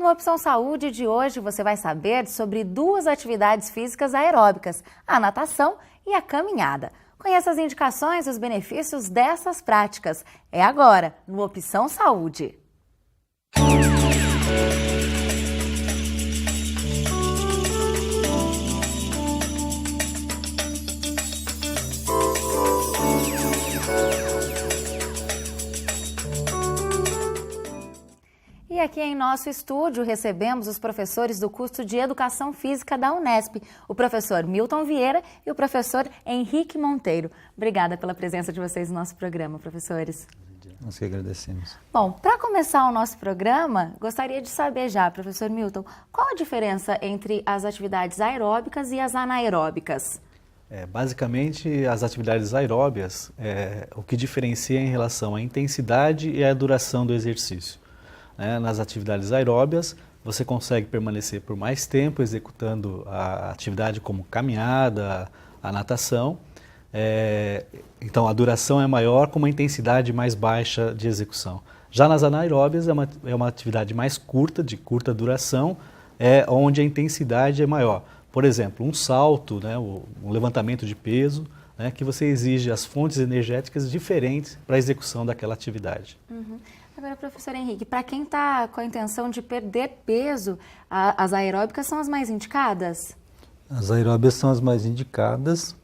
No Opção Saúde de hoje você vai saber sobre duas atividades físicas aeróbicas, a natação e a caminhada. Conheça as indicações e os benefícios dessas práticas. É agora, no Opção Saúde. E aqui em nosso estúdio recebemos os professores do curso de Educação Física da Unesp, o professor Milton Vieira e o professor Henrique Monteiro. Obrigada pela presença de vocês no nosso programa, professores. Nós que agradecemos. Bom, para começar o nosso programa, gostaria de saber já, professor Milton, qual a diferença entre as atividades aeróbicas e as anaeróbicas? Basicamente, as atividades aeróbias, o que diferencia em relação à intensidade e à duração do exercício. Nas atividades aeróbias, você consegue permanecer por mais tempo executando a atividade como caminhada, a natação. Então, a duração é maior com uma intensidade mais baixa de execução. Já nas anaeróbias, é uma atividade mais curta, de curta duração, onde a intensidade é maior. Por exemplo, um salto, um levantamento de peso, que você exige as fontes energéticas diferentes para a execução daquela atividade. Uhum. Agora, professor Henrique, para quem está com a intenção de perder peso, as aeróbicas são as mais indicadas? As aeróbicas são as mais indicadas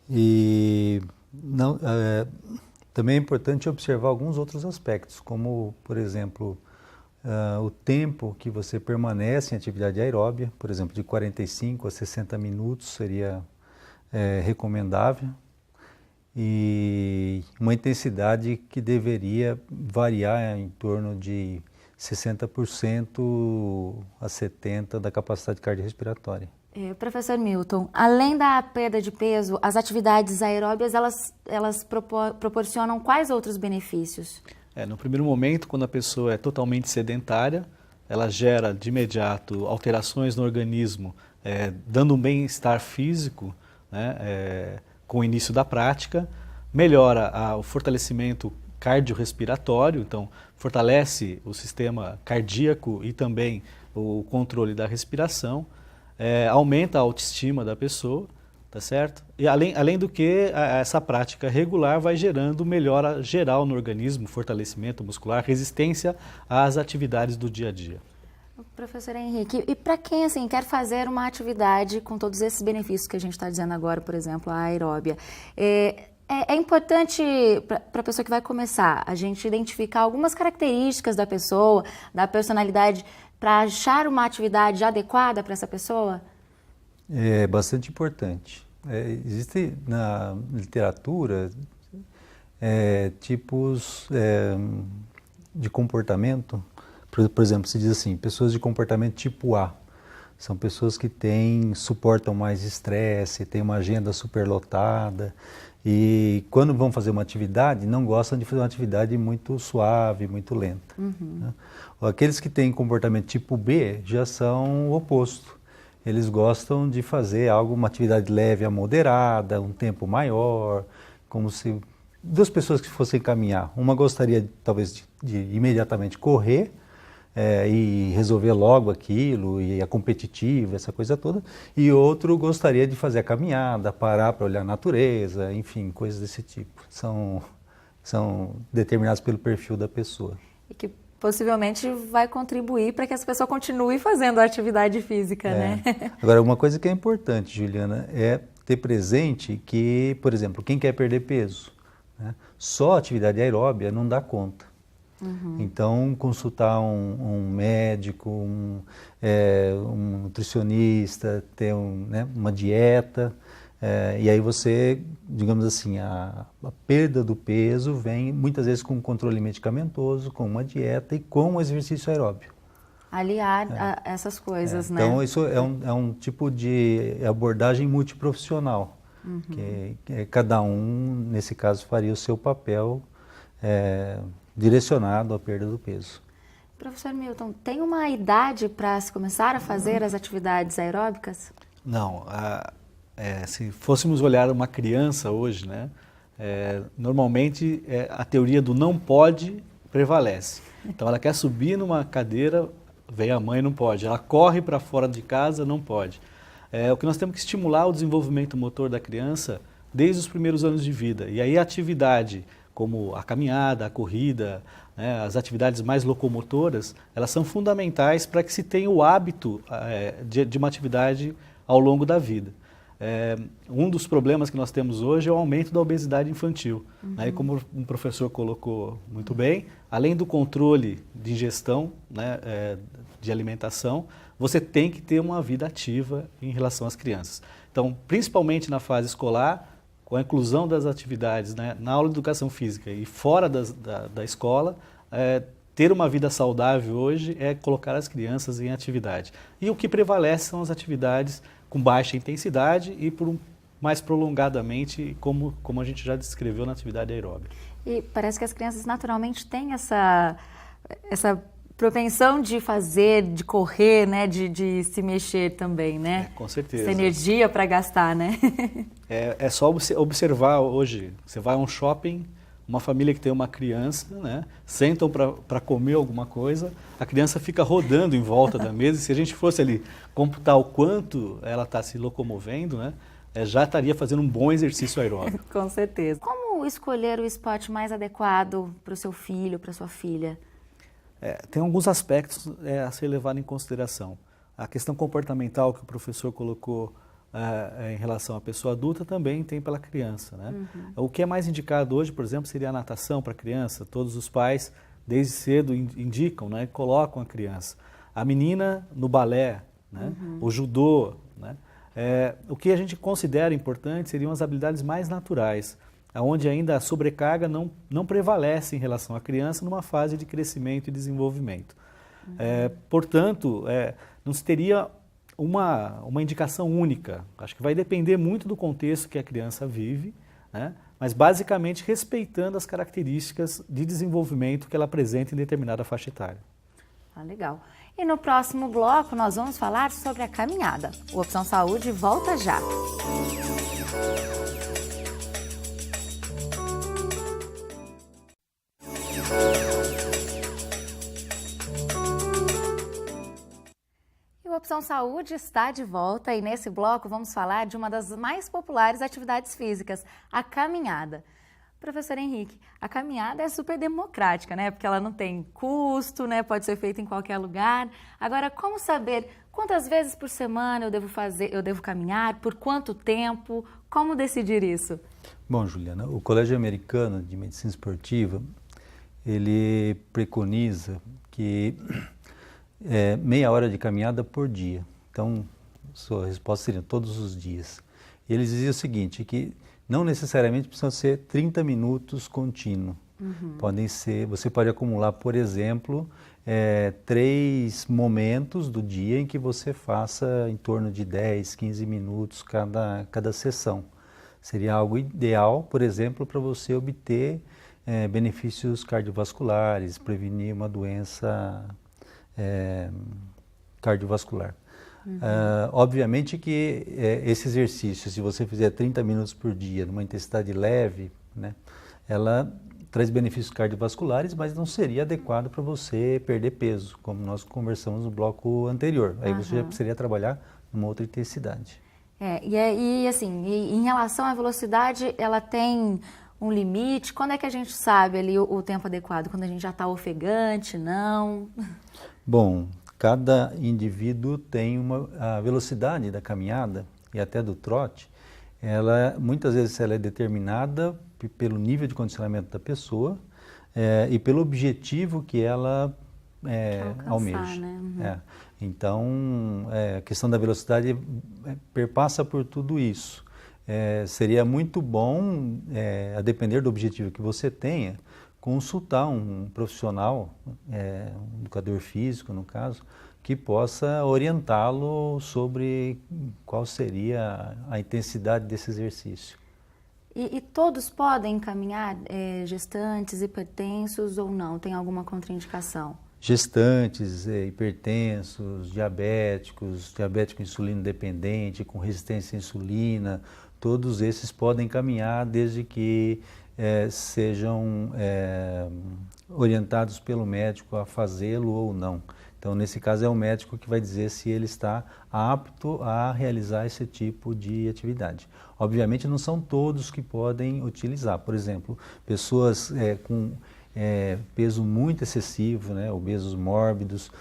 e também é importante observar alguns outros aspectos, como, por exemplo, o tempo que você permanece em atividade aeróbia, por exemplo, de 45 a 60 minutos seria recomendável. E uma intensidade que deveria variar em torno de 60% a 70% da capacidade cardiorrespiratória. Professor Milton, além da perda de peso, as atividades aeróbias, elas proporcionam quais outros benefícios? No primeiro momento, quando a pessoa é totalmente sedentária, ela gera de imediato alterações no organismo, dando um bem-estar físico, com o início da prática, melhora o fortalecimento cardiorrespiratório, então fortalece o sistema cardíaco e também o controle da respiração, aumenta a autoestima da pessoa, tá certo? E além do que, essa prática regular vai gerando melhora geral no organismo, fortalecimento muscular, resistência às atividades do dia a dia. Professor Henrique, e para quem quer fazer uma atividade com todos esses benefícios que a gente está dizendo agora, por exemplo, a aeróbia, é importante para a pessoa que vai começar a gente identificar algumas características da pessoa, da personalidade, para achar uma atividade adequada para essa pessoa? É bastante importante. Existe na literatura tipos de comportamento. Por exemplo, se diz assim, pessoas de comportamento tipo A, são pessoas que suportam mais estresse, têm uma agenda superlotada e quando vão fazer uma atividade, não gostam de fazer uma atividade muito suave, muito lenta. Uhum. Aqueles que têm comportamento tipo B já são o oposto. Eles gostam de fazer uma atividade leve a moderada, um tempo maior, como se duas pessoas que fossem caminhar. Uma gostaria talvez de imediatamente correr, e resolver logo aquilo, e a competitiva, essa coisa toda, e outro gostaria de fazer a caminhada, parar para olhar a natureza, enfim, coisas desse tipo. São determinados pelo perfil da pessoa. E que possivelmente vai contribuir para que essa pessoa continue fazendo a atividade física, né? Agora, uma coisa que é importante, Juliana, é ter presente que, por exemplo, quem quer perder peso, só atividade aeróbia não dá conta. Uhum. Então, consultar um médico, um nutricionista, ter uma dieta, e aí você, digamos assim, a perda do peso vem muitas vezes com um controle medicamentoso, com uma dieta e com um exercício aeróbio. Aliar essas coisas, né? Então, isso é um tipo de abordagem multiprofissional, uhum. que cada um, nesse caso, faria o seu papel direcionado à perda do peso. Professor Milton, tem uma idade para se começar a fazer as atividades aeróbicas? Não. Se fôssemos olhar uma criança hoje, normalmente a teoria do não pode prevalece. Então ela quer subir numa cadeira, vem a mãe, não pode. Ela corre para fora de casa, não pode. O que nós temos que estimular o desenvolvimento motor da criança desde os primeiros anos de vida. E aí a atividade, como a caminhada, a corrida, né, as atividades mais locomotoras, elas são fundamentais para que se tenha o hábito de uma atividade ao longo da vida. Um dos problemas que nós temos hoje é o aumento da obesidade infantil. Né? E como um professor colocou muito bem, além do controle de ingestão, né, de alimentação, você tem que ter uma vida ativa em relação às crianças. Então, principalmente na fase escolar, com a inclusão das atividades, né, na aula de educação física e fora da escola, ter uma vida saudável hoje é colocar as crianças em atividade. E o que prevalece são as atividades com baixa intensidade e mais prolongadamente, como a gente já descreveu na atividade aeróbica. E parece que as crianças naturalmente têm essa propensão de fazer, de correr, né, de se mexer também, né? Com certeza. Essa energia para gastar, né? É só observar hoje, você vai a um shopping, uma família que tem uma criança, né, sentam para comer alguma coisa, a criança fica rodando em volta da mesa, e se a gente fosse ali computar o quanto ela está se locomovendo, né, já estaria fazendo um bom exercício aeróbico. Com certeza. Como escolher o esporte mais adequado para o seu filho, para sua filha? Tem alguns aspectos a ser levado em consideração. A questão comportamental que o professor colocou em relação à pessoa adulta também tem pela criança, né? O que é mais indicado hoje, por exemplo, seria a natação para a criança. Todos os pais, desde cedo, indicam, né, colocam a criança. A menina no balé, né, o judô, né? O que a gente considera importante seriam as habilidades mais naturais, onde ainda a sobrecarga não prevalece em relação à criança numa fase de crescimento e desenvolvimento. Portanto, não se teria uma indicação única. Acho que vai depender muito do contexto que a criança vive, né? Mas basicamente respeitando as características de desenvolvimento que ela apresenta em determinada faixa etária. Legal. E no próximo bloco nós vamos falar sobre a caminhada. O Opção Saúde volta já. Opção Saúde está de volta e nesse bloco vamos falar de uma das mais populares atividades físicas, a caminhada. Professor Henrique, a caminhada é super democrática, né? Porque ela não tem custo, né? Pode ser feita em qualquer lugar. Agora, como saber quantas vezes por semana eu devo caminhar, por quanto tempo, como decidir isso? Bom, Juliana, o Colégio Americano de Medicina Esportiva, ele preconiza que meia hora de caminhada por dia. Então, sua resposta seria todos os dias. E eles diziam o seguinte, que não necessariamente precisa ser 30 minutos contínuo. Podem ser, você pode acumular, por exemplo, 3 momentos do dia em que você faça em torno de 10, 15 minutos cada sessão. Seria algo ideal, por exemplo, para você obter benefícios cardiovasculares, prevenir uma doença cardiovascular. Obviamente que esse exercício, se você fizer 30 minutos por dia, numa intensidade leve, né, ela traz benefícios cardiovasculares, mas não seria adequado para você perder peso, como nós conversamos no bloco anterior. Aí você já precisaria trabalhar numa outra intensidade. Em relação à velocidade, ela tem um limite? Quando é que a gente sabe ali o tempo adequado? Quando a gente já está ofegante, não? Bom, cada indivíduo tem a velocidade da caminhada e até do trote, muitas vezes ela é determinada pelo nível de condicionamento da pessoa e pelo objetivo que ela almeja. Né? Então, a questão da velocidade perpassa por tudo isso. Seria muito bom, a depender do objetivo que você tenha, consultar um profissional, um educador físico, no caso, que possa orientá-lo sobre qual seria a intensidade desse exercício. E todos podem caminhar, gestantes, hipertensos ou não? Tem alguma contraindicação? Gestantes, hipertensos, diabéticos insulino dependente, com resistência à insulina, todos esses podem caminhar desde que sejam orientados pelo médico a fazê-lo ou não. Então, Então, nesse caso, é o médico que vai dizer se ele está apto a realizar esse tipo de atividade. Obviamente, não são todos que podem utilizar. Por exemplo, pessoas com peso muito excessivo, né, obesos mórbidos,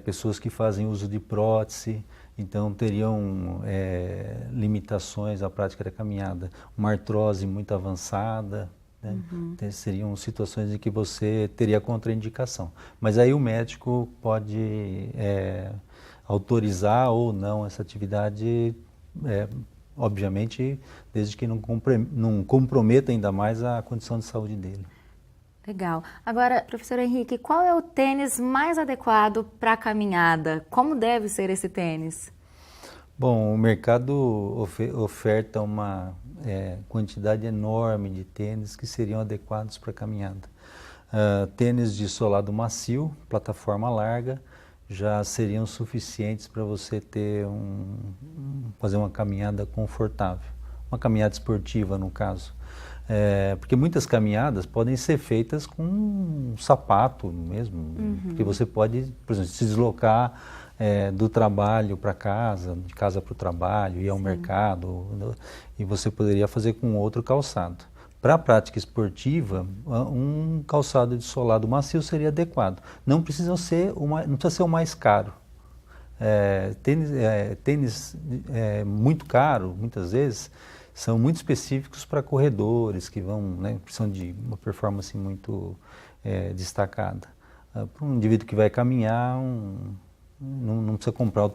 pessoas que fazem uso de prótese, então teriam limitações à prática da caminhada. Uma artrose muito avançada, né? Seriam situações em que você teria contraindicação. Mas aí o médico pode autorizar ou não essa atividade, obviamente, desde que não comprometa ainda mais a condição de saúde dele. Legal. Agora, professor Henrique, qual é o tênis mais adequado para a caminhada? Como deve ser esse tênis? Bom, o mercado oferta uma quantidade enorme de tênis que seriam adequados para a caminhada. Tênis de solado macio, plataforma larga, já seriam suficientes para você fazer uma caminhada confortável. Uma caminhada esportiva, no caso. Porque muitas caminhadas podem ser feitas com um sapato mesmo, porque você pode, por exemplo, se deslocar do trabalho para casa, de casa para o trabalho, ir ao mercado, e você poderia fazer com outro calçado. Para a prática esportiva, um calçado de solado macio seria adequado. Não precisa ser o mais caro. Tênis muito caro, muitas vezes, são muito específicos para corredores que precisam de uma performance muito destacada. Para um indivíduo que vai caminhar, não precisa comprar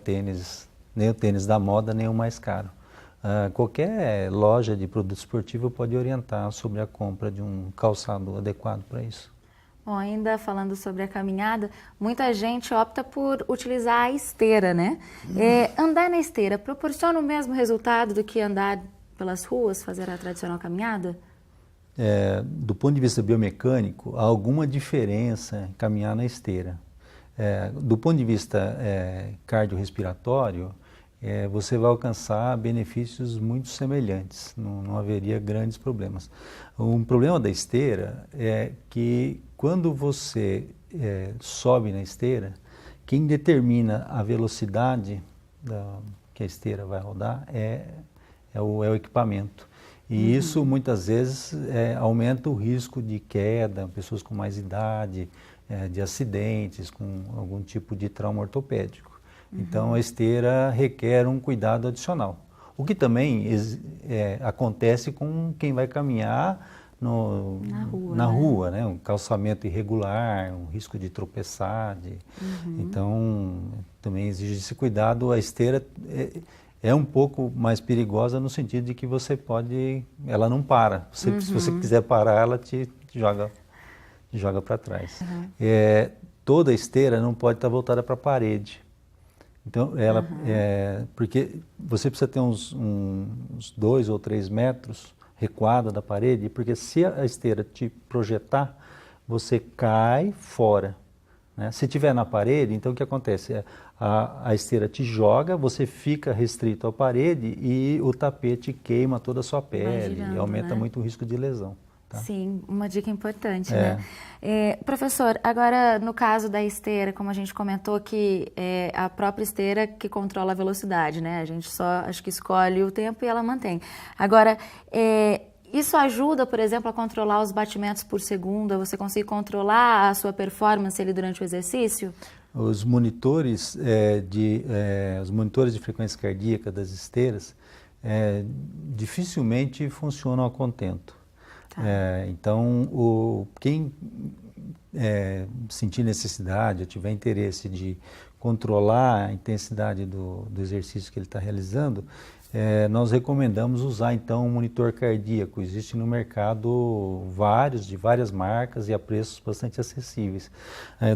nem o tênis da moda, nem o mais caro. Qualquer loja de produto esportivo pode orientar sobre a compra de um calçado adequado para isso. Bom, ainda falando sobre a caminhada, muita gente opta por utilizar a esteira, né? Andar na esteira proporciona o mesmo resultado do que andar pelas ruas, fazer a tradicional caminhada? Do ponto de vista biomecânico, há alguma diferença em caminhar na esteira. Do ponto de vista cardiorrespiratório, você vai alcançar benefícios muito semelhantes, não haveria grandes problemas. Um problema da esteira é que quando você sobe na esteira, quem determina a velocidade que a esteira vai rodar é o equipamento. E isso muitas vezes aumenta o risco de queda, pessoas com mais idade, de acidentes, com algum tipo de trauma ortopédico. Então a esteira requer um cuidado adicional. O que também acontece com quem vai caminhar na rua, né? Um calçamento irregular, um risco de tropeçar. Então também exige esse cuidado. A esteira é um pouco mais perigosa no sentido de que ela não para. Se você quiser parar, ela te joga para trás. Toda esteira não pode estar voltada para a parede. Então, porque você precisa ter uns 2 ou 3 metros recuada da parede, porque se a esteira te projetar, você cai fora. Né? Se estiver na parede, então o que acontece? A esteira te joga, você fica restrito à parede e o tapete queima toda a sua pele e aumenta muito o risco de lesão. Tá? Sim, uma dica importante, né? Professor, agora no caso da esteira, como a gente comentou que é a própria esteira que controla a velocidade, né? A gente só acho que escolhe o tempo e ela mantém. Agora, isso ajuda, por exemplo, a controlar os batimentos por segundo, você conseguir controlar a sua performance ali durante o exercício? Os monitores de frequência cardíaca das esteiras dificilmente funcionam a contento. Então, quem sentir necessidade ou tiver interesse de controlar a intensidade do exercício que ele está realizando, nós recomendamos usar então um monitor cardíaco. Existe no mercado de várias marcas e a preços bastante acessíveis.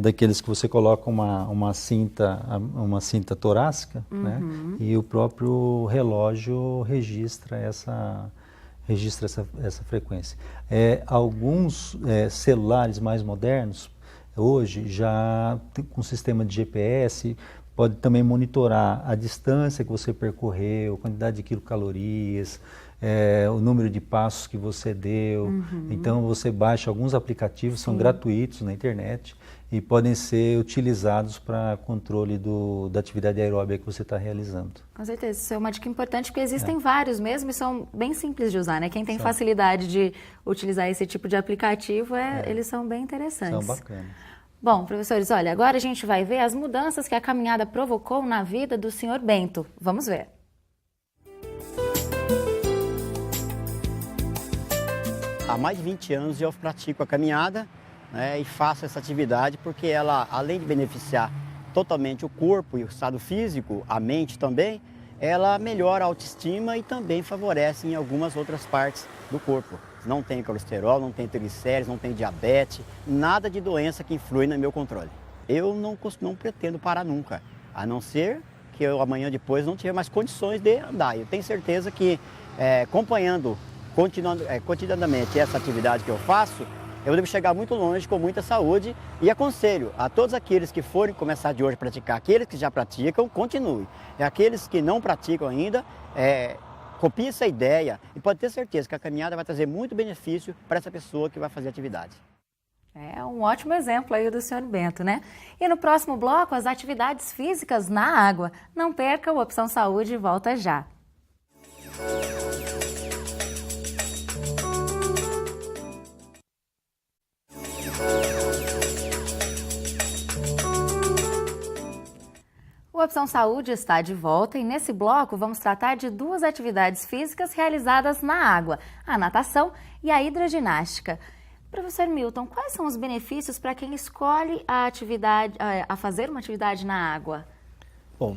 Daqueles que você coloca uma cinta torácica, né? E o próprio relógio registra essa frequência. Alguns celulares mais modernos, hoje, já com sistema de GPS, pode também monitorar a distância que você percorreu, a quantidade de quilocalorias, o número de passos que você deu. Então, você baixa alguns aplicativos, são gratuitos na internet, e podem ser utilizados para controle da atividade aeróbica que você está realizando. Com certeza, isso é uma dica importante, porque existem vários mesmo e são bem simples de usar, né? Quem tem facilidade de utilizar esse tipo de aplicativo, eles são bem interessantes. São bacanas. Bom, professores, olha, agora a gente vai ver as mudanças que a caminhada provocou na vida do Sr. Bento. Vamos ver. Há mais de 20 anos eu pratico a caminhada, né, e faço essa atividade porque ela, além de beneficiar totalmente o corpo e o estado físico, a mente também, ela melhora a autoestima e também favorece em algumas outras partes do corpo. Não tem colesterol, não tem triglicéridos, não tem diabetes, nada de doença que influi no meu controle. Eu não pretendo parar nunca, a não ser que eu amanhã depois não tiver mais condições de andar. Eu tenho certeza que acompanhando cotidianamente essa atividade que eu faço, eu devo chegar muito longe com muita saúde e aconselho a todos aqueles que forem começar de hoje a praticar, aqueles que já praticam, continuem. E aqueles que não praticam ainda, copiem essa ideia e pode ter certeza que a caminhada vai trazer muito benefício para essa pessoa que vai fazer atividade. É um ótimo exemplo aí do Sr. Bento, né? E no próximo bloco, as atividades físicas na água. Não perca o Opção Saúde, volta já. O Opção Saúde está de volta e nesse bloco vamos tratar de duas atividades físicas realizadas na água, a natação e a hidroginástica. Professor Milton, quais são os benefícios para quem escolhe a fazer uma atividade na água? Bom,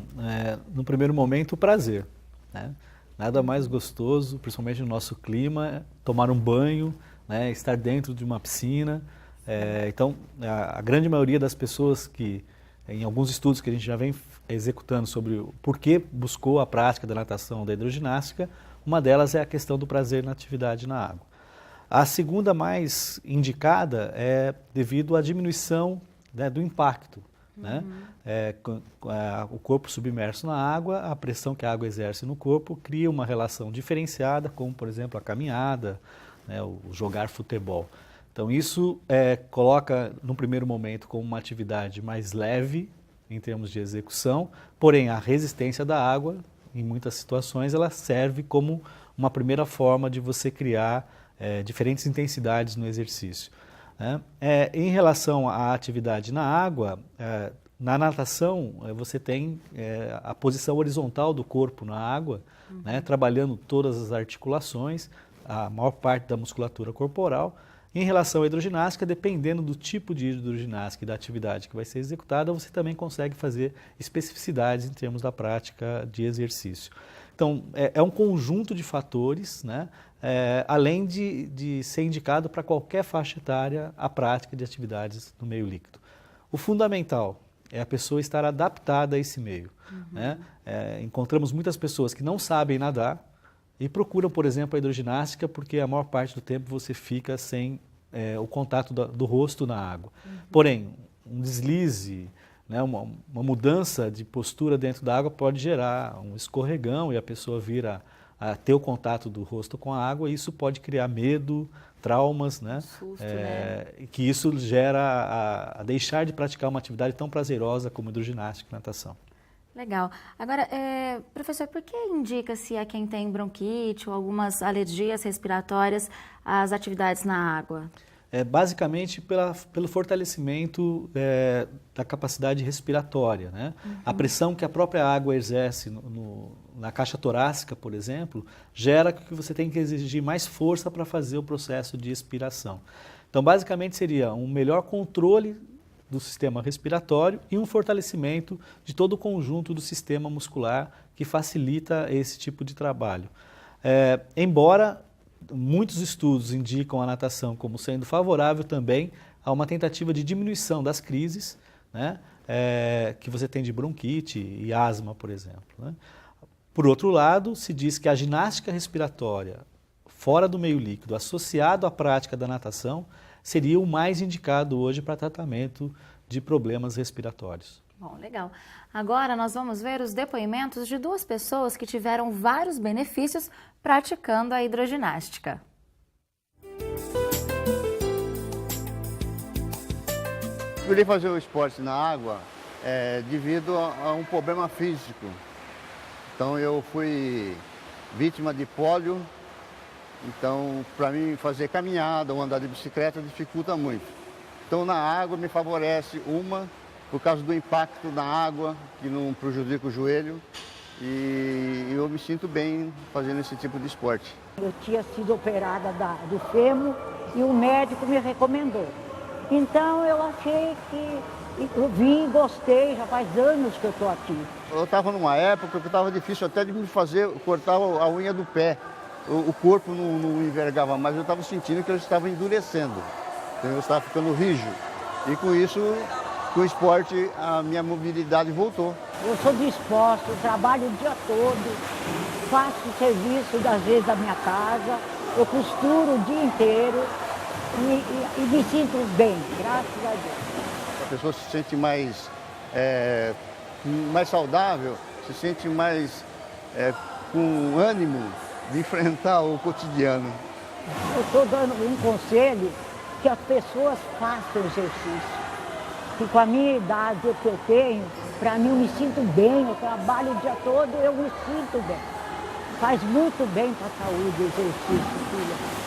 no primeiro momento o prazer, né? Nada mais gostoso, principalmente no nosso clima, tomar um banho, né? Estar dentro de uma piscina. Então, a grande maioria das pessoas que, em alguns estudos que a gente já vem executando sobre o porquê buscou a prática da natação, da hidroginástica, uma delas é a questão do prazer na atividade na água. A segunda mais indicada é devido à diminuição, né, do impacto. Né? O corpo submerso na água, a pressão que a água exerce no corpo cria uma relação diferenciada, como por exemplo a caminhada, né, o jogar futebol. Então isso coloca no primeiro momento como uma atividade mais leve em termos de execução, porém a resistência da água, em muitas situações, ela serve como uma primeira forma de você criar diferentes intensidades no exercício. Né? Em relação à atividade na água, na natação você tem a posição horizontal do corpo na água, né, trabalhando todas as articulações, a maior parte da musculatura corporal. Em relação à hidroginástica, dependendo do tipo de hidroginástica e da atividade que vai ser executada, você também consegue fazer especificidades em termos da prática de exercício. Então, é um conjunto de fatores, né, além de ser indicado para qualquer faixa etária a prática de atividades no meio líquido. O fundamental é a pessoa estar adaptada a esse meio. Né? Encontramos muitas pessoas que não sabem nadar, e procuram, por exemplo, a hidroginástica porque a maior parte do tempo você fica sem o contato do rosto na água. Porém, um deslize, né, uma mudança de postura dentro da água pode gerar um escorregão e a pessoa vir a ter o contato do rosto com a água, e isso pode criar medo, traumas, né? Susto, né? E que isso gera a deixar de praticar uma atividade tão prazerosa como hidroginástica e natação. Legal. Agora, professor, por que indica-se a quem tem bronquite ou algumas alergias respiratórias as atividades na água? Basicamente pelo fortalecimento da capacidade respiratória. Né? A pressão que a própria água exerce na caixa torácica, por exemplo, gera que você tem que exigir mais força para fazer o processo de expiração. Então, basicamente seria um melhor controle do sistema respiratório e um fortalecimento de todo o conjunto do sistema muscular que facilita esse tipo de trabalho. Embora muitos estudos indicam a natação como sendo favorável também a uma tentativa de diminuição das crises, né, que você tem de bronquite e asma, por exemplo. Né? Por outro lado, se diz que a ginástica respiratória fora do meio líquido, associado à prática da natação, seria o mais indicado hoje para tratamento de problemas respiratórios. Bom, legal. Agora nós vamos ver os depoimentos de duas pessoas que tiveram vários benefícios praticando a hidroginástica. escolhi fazer o esporte na água devido a um problema físico. Então eu fui vítima de pólio, então para mim fazer caminhada ou andar de bicicleta dificulta muito. Então na água me favorece por causa do impacto na água, que não prejudica o joelho, e eu me sinto bem fazendo esse tipo de esporte. Eu tinha sido operada do fêmur e o médico me recomendou. Então eu achei que eu vim e gostei, já faz anos que eu estou aqui. Eu estava numa época que estava difícil até de me cortar a unha do pé. O corpo não envergava mais, eu estava sentindo que eu estava endurecendo. Então eu estava ficando rígido. E com isso, com o esporte, a minha mobilidade voltou. Eu sou disposta, eu trabalho o dia todo, faço serviço às vezes da minha casa, eu costuro o dia inteiro e me sinto bem, graças a Deus. A pessoa se sente mais saudável, se sente mais com ânimo de enfrentar o cotidiano. Eu estou dando um conselho que as pessoas façam exercício. Que com a minha idade que eu tenho, para mim eu me sinto bem, eu trabalho o dia todo, eu me sinto bem. Faz muito bem para a saúde o exercício, filha.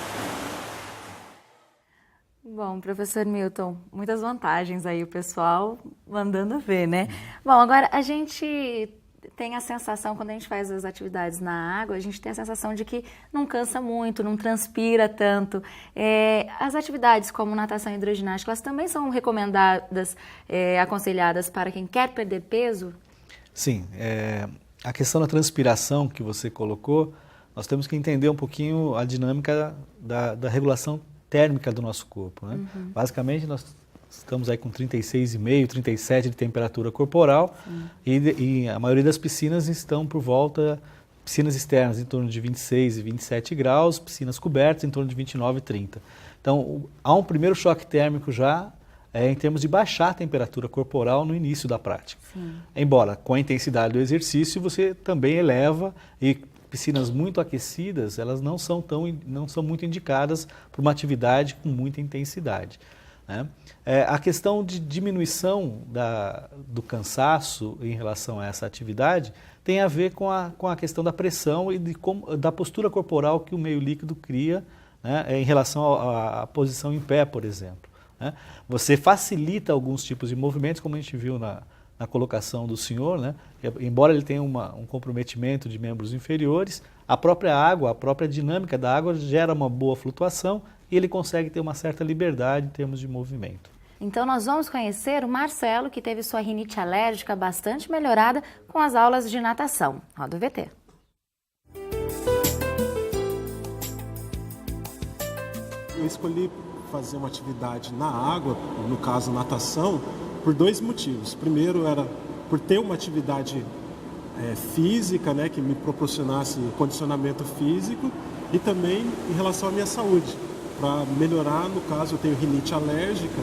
Bom, professor Milton, muitas vantagens aí, o pessoal mandando ver, né? Bom, agora a gente tem a sensação, quando a gente faz as atividades na água, a gente tem a sensação de que não cansa muito, não transpira tanto. As atividades como natação e hidroginástica, elas também são recomendadas, aconselhadas para quem quer perder peso? Sim, a questão da transpiração que você colocou, nós temos que entender um pouquinho a dinâmica da regulação térmica do nosso corpo, né? Basicamente, nós estamos aí com 36,5, 37 de temperatura corporal e a maioria das piscinas estão por volta, piscinas externas em torno de 26 e 27 graus, piscinas cobertas em torno de 29 e 30. Então, há um primeiro choque térmico já em termos de baixar a temperatura corporal no início da prática. Embora, com a intensidade do exercício, você também eleva e piscinas muito aquecidas, elas não são muito indicadas para uma atividade com muita intensidade, né? A questão de diminuição do cansaço em relação a essa atividade tem a ver com a questão da pressão e da postura corporal que o meio líquido cria, né, em relação à posição em pé, por exemplo, né? Você facilita alguns tipos de movimentos, como a gente viu na colocação do senhor, né? Embora ele tenha um comprometimento de membros inferiores, a própria água, a própria dinâmica da água gera uma boa flutuação e ele consegue ter uma certa liberdade em termos de movimento. Então nós vamos conhecer o Marcelo, que teve sua rinite alérgica bastante melhorada com as aulas de natação. Roda o VT. Eu escolhi fazer uma atividade na água, no caso natação, por dois motivos. Primeiro era por ter uma atividade física, né, que me proporcionasse condicionamento físico, e também em relação à minha saúde, para melhorar. No caso, eu tenho rinite alérgica,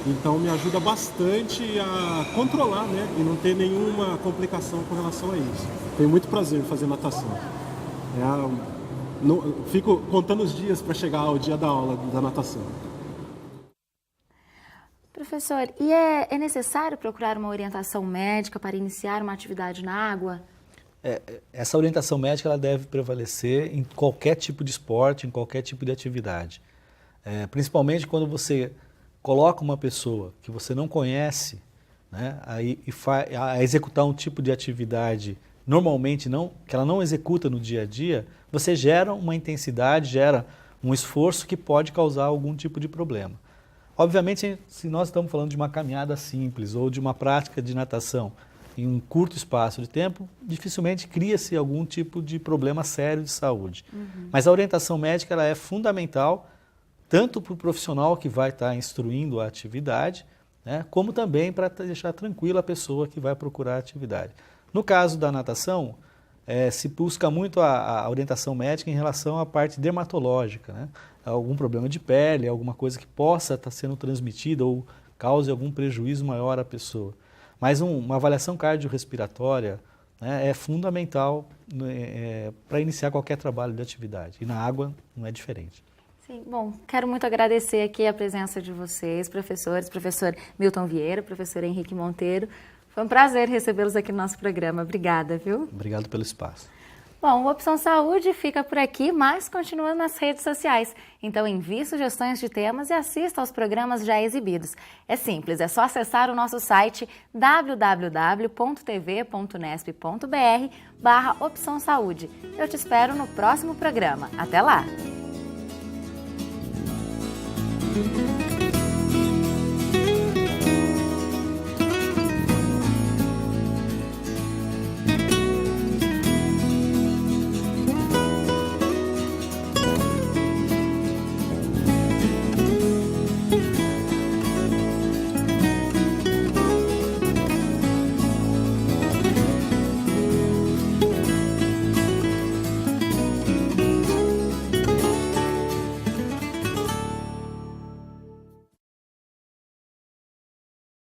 então me ajuda bastante a controlar, né, e não ter nenhuma complicação com relação a isso. Tenho muito prazer em fazer natação. Fico contando os dias para chegar ao dia da aula da natação. Professor, e é necessário procurar uma orientação médica para iniciar uma atividade na água? Essa orientação médica ela deve prevalecer em qualquer tipo de esporte, em qualquer tipo de atividade. Principalmente quando você coloca uma pessoa que você não conhece, né, a executar um tipo de atividade normalmente que ela não executa no dia a dia, você gera uma intensidade, gera um esforço que pode causar algum tipo de problema. Obviamente, se nós estamos falando de uma caminhada simples ou de uma prática de natação em um curto espaço de tempo, dificilmente cria-se algum tipo de problema sério de saúde. Mas a orientação médica ela é fundamental, tanto para o profissional que vai estar instruindo a atividade, né, como também para deixar tranquila a pessoa que vai procurar a atividade. No caso da natação, se busca muito a orientação médica em relação à parte dermatológica, né? Algum problema de pele, alguma coisa que possa estar sendo transmitida ou cause algum prejuízo maior à pessoa. Mas uma avaliação cardiorrespiratória, né, é fundamental para iniciar qualquer trabalho de atividade. E na água não é diferente. Sim, bom, quero muito agradecer aqui a presença de vocês, professores, professor Milton Vieira, professor Henrique Monteiro. Foi um prazer recebê-los aqui no nosso programa. Obrigada, viu? Obrigado pelo espaço. Bom, o Opção Saúde fica por aqui, mas continua nas redes sociais. Então envie sugestões de temas e assista aos programas já exibidos. É simples, é só acessar o nosso site www.tv.nesp.br/Opção Saúde. Eu te espero no próximo programa. Até lá!